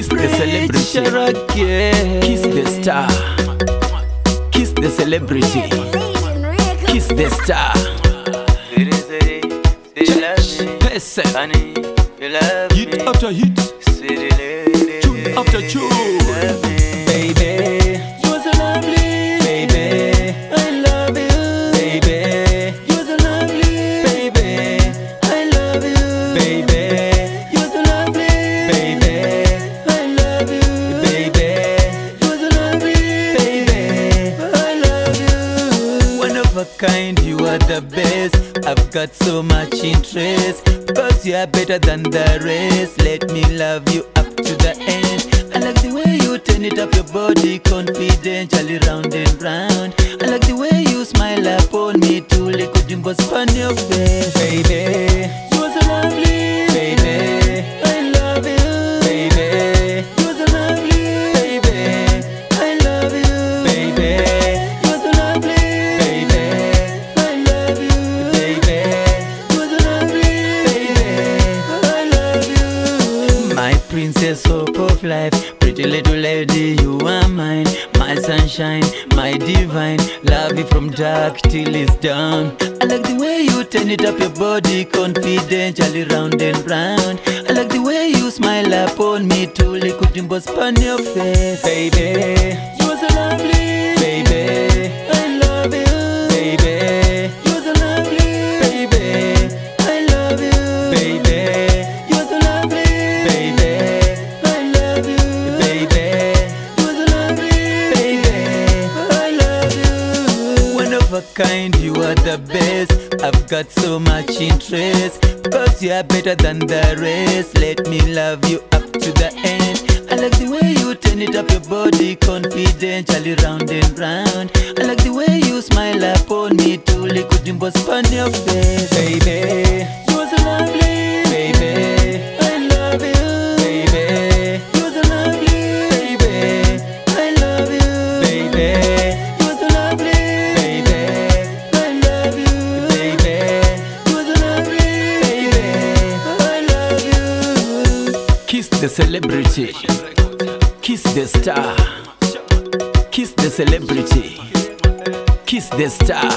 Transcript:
Kiss the celebrity. Kiss the star. Kiss the celebrity. Kiss the star. Hit after hit, tune after tune. Baby, you're so lovely. Baby, I love you. Baby, you're so lovely. Baby, I love you. Baby, you're so lovely. Baby, I love you. Baby, you're so lovely. Baby, I love you. One of a kind, you are the best. I've got so much interest, cause you are better than the rest. Let me love you up to the end. I like the way you turn it up your body, confidentially round and round. I like the way you smile upon me too, like a jumbo span your face. Baby, you are so lovely. Baby, I love you. Baby, you are so lovely. Baby, I love you. Baby, you are so lovely. Baby, I love you. Baby, you are so lovely. Baby, I love you. My princess, hope of life, pretty little lady, you are mine. My sunshine, my divine, love you from dark till it's dawn. I like the way you turn it up your body, confidentially round and round. I like the way you smile upon me too, like a jumbo span your face. Baby, you are so lovely. Baby, I love you. Baby, you are so lovely. Baby, I love you. Baby, you are so lovely. Baby, I love you. Baby, you are so lovely. Baby, I love you. One of a kind, you are the best. I've got so much interest, cause you are better than the rest. Let me love you up to the end. I like the way you turn it up your body, confidentially round and round. I like the way you smile upon me too, like a jumbo span your face. Baby, you are so lovely. Baby, I love you. Baby, you are so lovely. Baby, I love you. Baby, you are so lovely. Baby, I love you. Baby, you are so lovely. Baby, I love you. Kiss the celebrity. Kiss the star. Kiss the celebrity. Kiss the star.